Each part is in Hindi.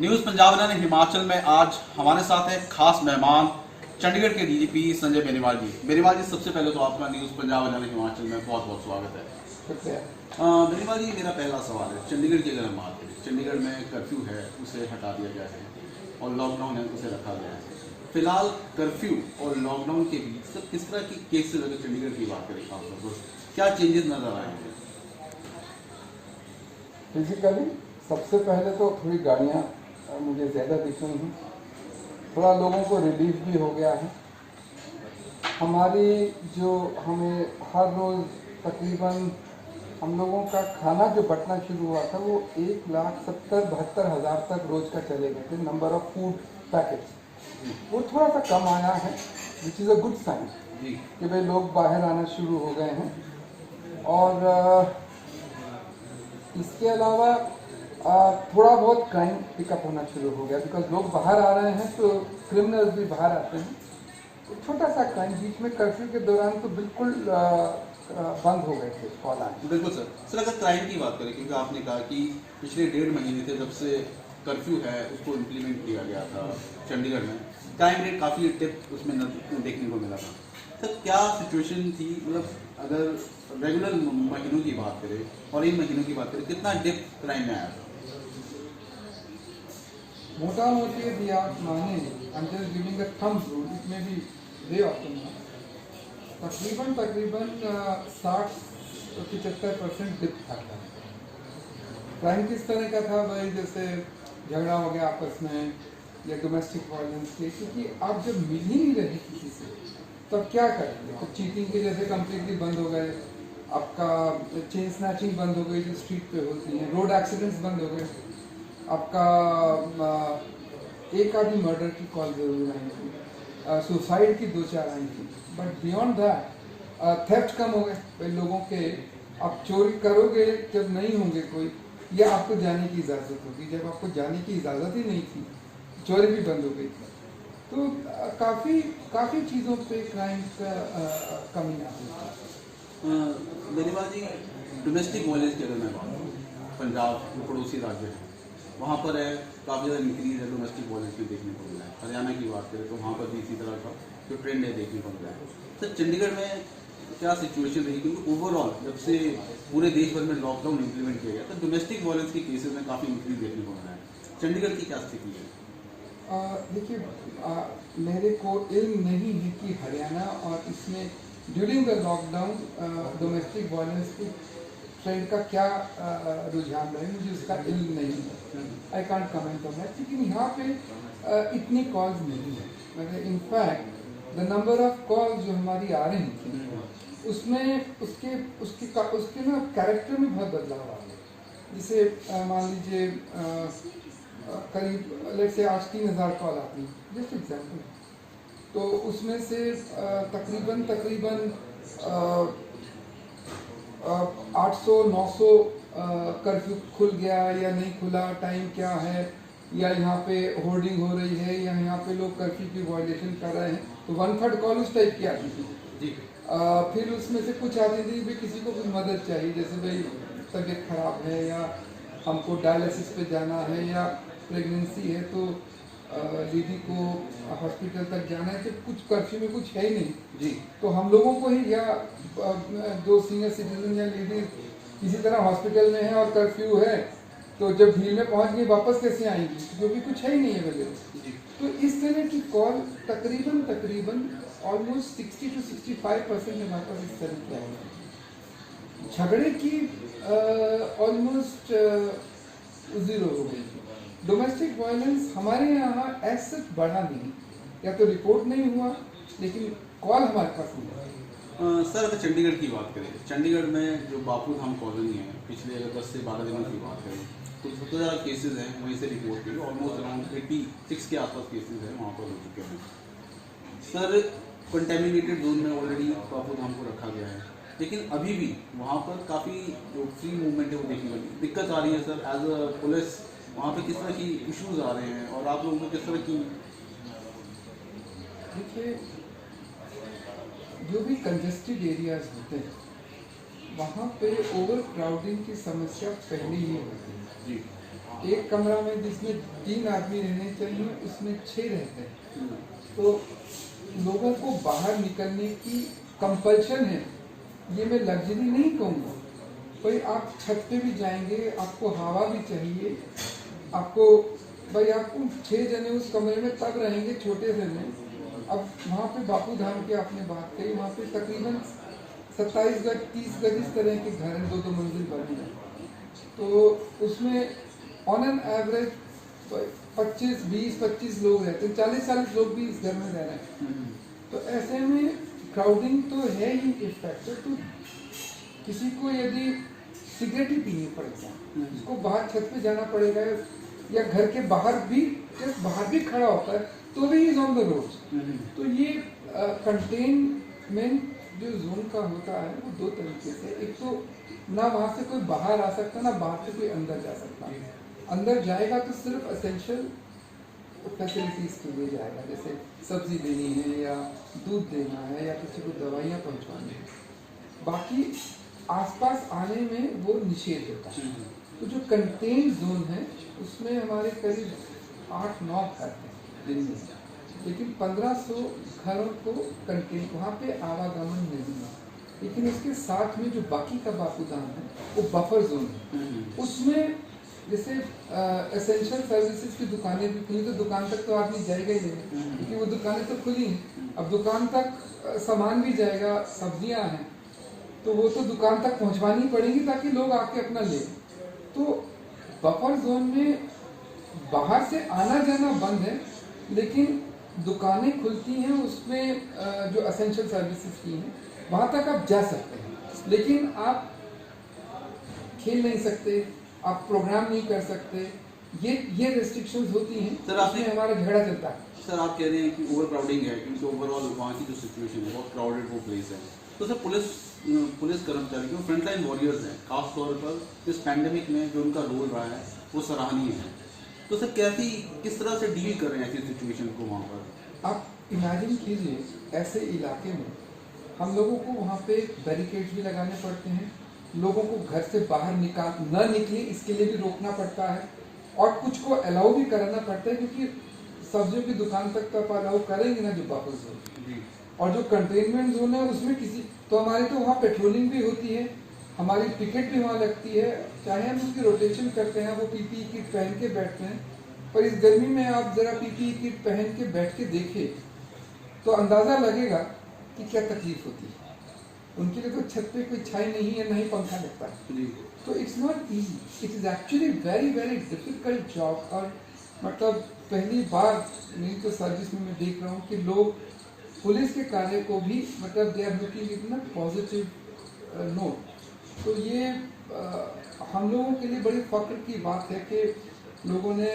न्यूज़ पंजाब ने हिमाचल में आज हमारे साथ है खास मेहमान चंडीगढ़ के डीजीपी संजय बेनीवाल जी। बेनीवाल जी, सबसे पहले तो आपका न्यूज़ पंजाब ने हिमाचल में बहुत बहुत स्वागत है। बेनीवाल जी, मेरा पहला सवाल है, चंडीगढ़ की अगर हम बात करें, चंडीगढ़ में कर्फ्यू है उसे हटा दिया गया है और लॉकडाउन है उसे रखा गया है। फिलहाल कर्फ्यू और लॉकडाउन के बीच सब किस तरह की केसेस अगर चंडीगढ़ की बात करें खासतौर पर क्या चेंजेस नजर आए हैं? फिजिकली सबसे पहले तो थोड़ी गाड़ियाँ मुझे ज़्यादा दिख रही हैं, थोड़ा लोगों को रिलीफ भी हो गया है। हमारी जो हमें हर रोज़ तकरीबन हम लोगों का खाना जो बंटना शुरू हुआ था वो 1,70,72,000 तक रोज़ का चले गए थे नंबर ऑफ फूड पैकेट्स। वो थोड़ा सा कम आया है, which is a good sign कि भाई लोग बाहर आना शुरू हो गए हैं। और इसके अलावा थोड़ा बहुत क्राइम पिकअप होना शुरू हो गया, बिकॉज लोग बाहर आ रहे हैं तो क्रिमिनल्स भी बाहर आते हैं। तो छोटा सा क्राइम बीच में कर्फ्यू के दौरान तो बिल्कुल बंद हो गए थे कॉल आने। बिल्कुल सर अगर क्राइम की बात करें, क्योंकि आपने कहा कि पिछले 1.5 महीने से जब से कर्फ्यू है उसको इम्प्लीमेंट किया गया था चंडीगढ़ में, क्राइम रेट काफ़ी टिप उसमें देखने को मिला था। सर क्या सिचुएशन थी, मतलब अगर रेगुलर महीनों की बात करें और इन महीनों की बात करें, कितना डिप क्राइम में आया था? मोटा मोटी यदि आप माने, I'm just giving a thumb rule, it may be way off the mark, तकरीबन 60-75% डिप था। क्राइम किस तरह का था भाई, जैसे झगड़ा हो गया आपस में या डोमेस्टिक वायलेंस के, क्योंकि आप जब मिल ही नहीं रहे किसी से तब क्या करेंगे। तो चीटिंग के जैसे कम्प्लीटली बंद हो गए, आपका चेन स्नैचिंग बंद हो गई जो स्ट्रीट पे होती है, रोड एक्सीडेंट्स बंद हो गए, आपका एक आधी मर्डर की कॉल जरूर आई थी, सुसाइड की 2-4 आई थी, बट बियॉन्ड दैट थेफ्ट कम हो गए भाई लोगों के। आप चोरी करोगे जब नहीं होंगे कोई, या आपको जाने की इजाज़त होगी, जब आपको जाने की इजाज़त ही नहीं थी चोरी भी बंद हो गई थी। तो काफ़ी चीज़ों पे क्राइम का कमी आ गई। बेनीवाल जी, डोमेस्टिक वायलेंस की अगर मैं बात करूँ, पंजाब जो पड़ोसी राज्य है वहाँ पर है काफ़ी ज़्यादा इंक्रीज है डोमेस्टिक वायलेंस भी देखने को मिला है। हरियाणा की बात करें तो वहाँ पर भी इसी तरह का जो ट्रेंड है देखने को मिला है। सर चंडीगढ़ में क्या सिचुएशन रही, क्योंकि ओवरऑल जब से पूरे देश भर में लॉकडाउन इम्प्लीमेंट किया गया तो डोमेस्टिक वायलेंस के केसेस में काफ़ी इंक्रीज देखने को मिला है। चंडीगढ़ की क्या स्थिति है? देखिए, मेरे को इल्म नहीं है कि हरियाणा और इसमें during the lockdown domestic violence की ट्रेंड का क्या रुझान रहे, मुझे उसका इल्म नहीं है। I can't comment on that, लेकिन यहाँ पे इतनी कॉल्स नहीं है। मतलब in fact the number of calls जो हमारी आ रही थी उसमें उसके ना कैरेक्टर में बहुत बदलाव आ गया। जैसे मान लीजिए करीब लेट से आज 3,000 कॉल आती है, जस्ट एग्जाम्पल, तो उसमें से तकरीबन 800-900 कर्फ्यू खुल गया या नहीं खुला, टाइम क्या है, या यहाँ पे होर्डिंग हो रही है, या यहाँ पे लोग कर्फ्यू की वायलेशन कर रहे हैं। तो 1/3 कॉल उस टाइप की आती थी जी। फिर उसमें से कुछ आती थी भाई किसी को कुछ मदद चाहिए, जैसे भाई तबीयत खराब है या हमको डायलिसिस पे जाना है या प्रेगनेंसी है तो दीदी को हॉस्पिटल तक जाना है, तो कुछ कर्फ्यू में कुछ है ही नहीं जी। तो हम लोगों को ही, या जो सीनियर सिटीजन या लेडीज किसी तरह हॉस्पिटल में है और कर्फ्यू है, तो जब भीड़ में पहुंच गई वापस कैसे आएंगी, क्योंकि कुछ है ही नहीं अवेलेबल। तो इस तरह की कॉल तकरीबन ऑलमोस्ट 60 to 65% हमारे पास इस तरह की आई। झगड़े की ऑलमोस्ट 0 हो गई। डोमेस्टिक वायलेंस हमारे यहाँ ऐसा बढ़ा नहीं, या तो रिपोर्ट नहीं हुआ, लेकिन कॉल हमारे पास नहीं है। सर अगर चंडीगढ़ की बात करें, चंडीगढ़ में जो बापू धाम कॉलोनी है, पिछले अगर 10 से 12 दिनों की बात करें तो सबसे ज़्यादा केसेज हैं वहीं से रिपोर्ट हुई, ऑलमोस्ट अराउंड 86 के आसपास केसेज हैं वहाँ पर हो चुके हैं। सर कंटेमिनेटेड जोन में ऑलरेडी बापू धाम को रखा गया है, लेकिन अभी भी वहाँ पर काफ़ी जो फ्री मूवमेंट है वो देखने को दिक्कत आ रही है। सर एज अ पुलिस वहाँ पे किस तरह की इश्यूज आ रहे हैं और आप लोगों को किस तरह की? देखिए, जो भी कंजेस्टेड एरियाज होते हैं वहाँ पे ओवर क्राउडिंग की समस्या पहले ही होती है जी। एक कमरा में जिसमें 3 आदमी रहने चाहिए उसमें 6 रहते हैं। तो लोगों को बाहर निकलने की कंपल्शन है, ये मैं लग्जरी नहीं कहूँगा। भाई आप छत पे भी जाएंगे, आपको हवा भी चाहिए, आपको भाई आप 6 जने उस कमरे में तब रहेंगे छोटे से में। अब वहाँ पे बापू धाम की आपने बात कही, वहाँ पे तकरीबन 27 गज 30 गज इस तरह के घर हैं, 2-2 मंजिल बने हैं। तो उसमें ऑन एन एवरेज 20-25 लोग रहते हैं, 40-40 लोग भी इस घर में रह रहे हैं। तो ऐसे में क्राउडिंग तो है ही एक फैक्टर। तो किसी को यदि सिगरेट ही पीनी पड़ेगा, उसको बाहर छत पे जाना पड़ेगा, या घर के बाहर भी खड़ा होता है तो भी इज ऑन द रोड। तो ये कंटेनमेंट जो जोन का होता है वो 2 तरीके से, एक तो ना वहाँ से कोई बाहर आ सकता, ना बाहर से कोई अंदर जा सकता। अंदर जाएगा तो सिर्फ एसेंशियल फैसिलिटीज के लिए जाएगा, जैसे सब्जी देनी है या दूध देना है या किसी को दवाइयाँ पहुँचवानी है। बाकी आसपास आने में वो निषेध होता है। तो जो कंटेन जोन है उसमें हमारे करीब 8-9 घर हैं दिन में, लेकिन 1500 घरों को कंटेन, वहाँ पे आवागमन नहीं है। लेकिन उसके साथ में जो बाकी का बापूधाम है वो बफर जोन है। उसमें जैसे एसेंशियल सर्विसेज की दुकानें भी खुली, तो दुकान तक तो आदमी जाएगा ही नहीं, क्योंकि वो दुकानें तो खुली हैं। अब दुकान तक सामान भी जाएगा, सब्जियां हैं, तो वो तो दुकान तक पहुंचवानी पड़ेगी ताकि लोग आके अपना ले। तो बफर जोन में बाहर से आना जाना बंद है, लेकिन दुकानें खुलती हैं, उसमें जो एसेंशियल सर्विसेज की हैं वहाँ तक आप जा सकते हैं, लेकिन आप खेल नहीं सकते, आप प्रोग्राम नहीं कर सकते। ये रेस्ट्रिक्शंस होती हैं। सर आपने हमारा झगड़ा चलता है। सर आप कह रहे हैं कि ओवर क्राउडिंग है, क्योंकि ओवरऑल वहाँ की जो सिचुएशन है बहुत क्राउडेड वो प्लेस है। तो सर पुलिस कर्मचारी जो फ्रंटलाइन वॉरियर्स हैं, खास तौर पर इस पैंडेमिक में जो उनका रोल रहा है वो सराहनीय है। तो सर किस तरह से डील कर रहे हैं ऐसी सिचुएशन को वहाँ पर? आप इमेजिन कीजिए, ऐसे इलाके में हम लोगों को वहाँ पे बैरिकेड्स भी लगाने पड़ते हैं, लोगों को घर से बाहर न निकले इसके लिए भी रोकना पड़ता है, और कुछ को अलाउ भी कराना पड़ता है, क्योंकि सब्जियों की दुकान तक तो आप अलाउ करेंगे ना जो बफर जोन, और जो कंटेनमेंट जोन है उसमें किसी, तो हमारी तो वहाँ पेट्रोलिंग भी होती है, हमारी टिकट भी वहाँ लगती है, चाहे हम उसकी रोटेशन करते हैं, वो पीपीई किट पहन के बैठते हैं। पर इस गर्मी में आप जरा पीपीई किट पहन के बैठ के देखिए तो अंदाजा लगेगा कि क्या तकलीफ होती है। उनके लिए तो छत पे कोई छाई नहीं है, नहीं पंखा लगता है। तो it's not easy, it is actually very very difficult job. और मतलब पहली बार मेरी तो सर्विस में मैं देख रहा हूँ कि लोग पुलिस के कार्य को भी मतलब they are looking it in positive note. तो ये हम लोगों के लिए बड़ी फख्र की बात है कि लोगों ने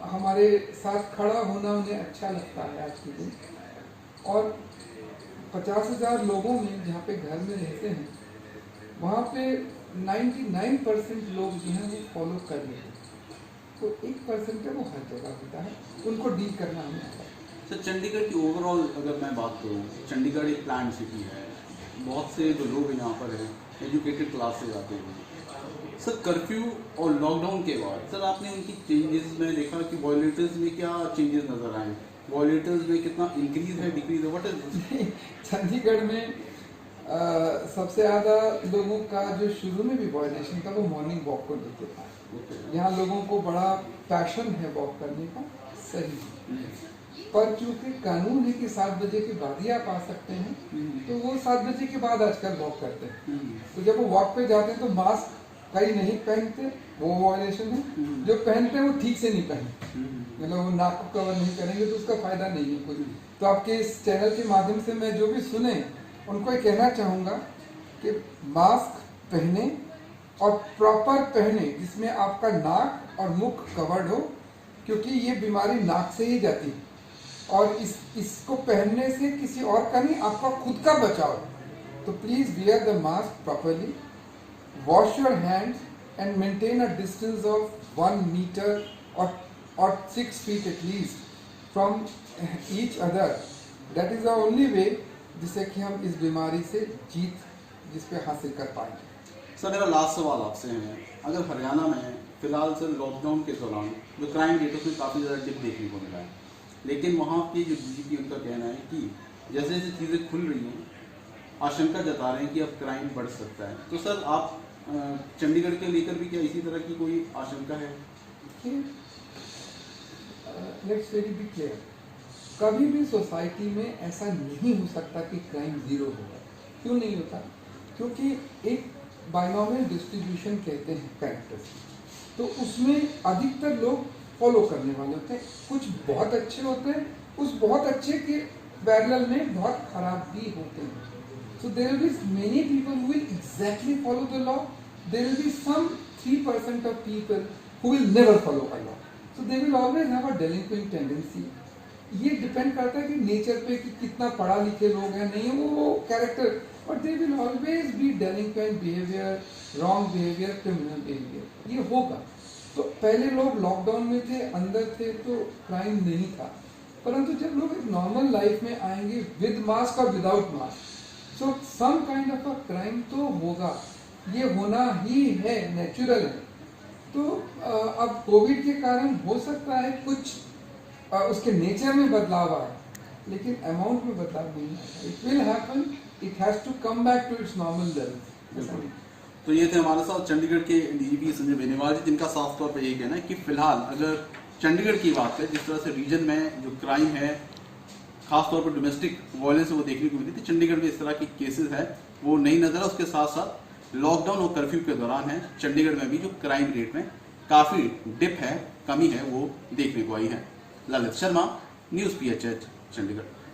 हमारे साथ खड़ा होना उन्हें अच्छा लगता है आज के दिन। और 50,000 लोगों में जहाँ पे घर में रहते हैं वहाँ पे 99% लोग जो हैं वो फॉलो कर रहे हैं। तो 1% है वो हर जगह होता है, उनको डील करना हमें आता है। सर चंडीगढ़ की ओवरऑल अगर मैं बात करूँ, चंडीगढ़ एक प्लान सिटी है, बहुत से जो लोग यहाँ पर हैं एजुकेटेड क्लास से जाते हैं। सर कर्फ्यू और लॉकडाउन के बाद सर आपने उनकी चेंजेस में देखा कि वॉयलेटर्स में क्या चेंजेस नज़र आए, वॉयलेटर्स में कितना इंक्रीज है डिक्रीज है, व्हाट इज? चंडीगढ़ में सबसे ज़्यादा लोगों का जो शुरू में भी वॉयलेशन था वो मॉर्निंग वॉक को लेते था। यहाँ लोगों को बड़ा पैशन है वॉक करने का, सही। पर चूंकि कानून है कि 7 बजे के बाद ही आप आ सकते हैं, तो वो 7 बजे के बाद आजकल वॉक करते हैं। तो जब वो वॉक पे जाते हैं तो मास्क कई नहीं पहनते, वो वॉयलेशन है। जो पहनते हैं वो ठीक से नहीं पहनते, मतलब वो नाक को कवर नहीं करेंगे तो उसका फायदा नहीं है कोई। तो आपके इस चैनल के माध्यम से मैं जो भी सुने उनको ये कहना चाहूँगा कि मास्क पहने और प्रॉपर पहने जिसमें आपका नाक और मुख कवर्ड हो, क्योंकि ये बीमारी नाक से ही जाती है। और इसको पहनने से किसी और का नहीं, आपका खुद का बचाव। तो please wear the mask properly, wash your hands and maintain a distance of 1 metre or 6 feet at least from each other. That is the only way जिससे कि हम इस बीमारी से जीत जिस पे हासिल कर पाएंगे। सर मेरा लास्ट सवाल आपसे है, अगर हरियाणा में फिलहाल सर लॉकडाउन के दौरान जो क्राइम रेट उसमें काफ़ी ज़्यादा डिप देखने को मिला है, लेकिन वहाँ की जो डीजीपी उनका कहना है कि जैसे जैसे चीज़ें खुल रही हैं आशंका जता रहे हैं कि अब क्राइम बढ़ सकता है। तो सर आप चंडीगढ़ के लेकर भी क्या इसी तरह की कोई आशंका है? लेट्स वेरी बी क्लियर, कभी भी सोसाइटी में ऐसा नहीं हो सकता कि क्राइम जीरो होगा। क्यों नहीं होता? क्योंकि एक बाइनॉमियल डिस्ट्रीब्यूशन कहते हैं कैरेक्टर्स, तो उसमें अधिकतर लोग फॉलो करने वाले होते हैं। कुछ बहुत अच्छे होते हैं, उस बहुत अच्छे के पैरेलल में बहुत खराब भी होते हैं। So there will be many people who will exactly follow the law. There will be some 3% of people who will never follow a law. So they will always have a delinquent tendency. ये डिपेंड करता है कि नेचर पे कि कितना पढ़ा लिखे लोग हैं, नहीं वो character, but they will always be delinquent behaviour, wrong behaviour, criminal behaviour, ये होगा। तो पहले लोग लॉकडाउन में थे, अंदर थे, तो क्राइम नहीं था, परंतु जब लोग एक नॉर्मल लाइफ में आएंगे विद मास्क और without mask, so some kind of a crime तो होगा, ये होना ही है, नेचुरल है। तो अब कोविड के कारण हो सकता है कुछ उसके नेचर में बदलाव आए, लेकिन अमाउंट में बदलाव नहीं आएगा। It will happen, it has to come back to its normal level. तो ये थे हमारे साथ चंडीगढ़ के डीजीपी संजय बेनीवाल जी, जिनका साफ तौर पर यही कहना है कि फिलहाल अगर चंडीगढ़ की बात है, जिस तरह से रीजन में जो क्राइम है, खासतौर पर डोमेस्टिक वायलेंस वो देखने को मिली थी, चंडीगढ़ में इस तरह की केसेस है वो नहीं नजर है। उसके साथ साथ लॉकडाउन और कर्फ्यू के दौरान है चंडीगढ़ में भी जो क्राइम रेट में काफी डिप है, कमी है, वो देखने को आई है। Lalit Sharma, news PHH, Chandigarh.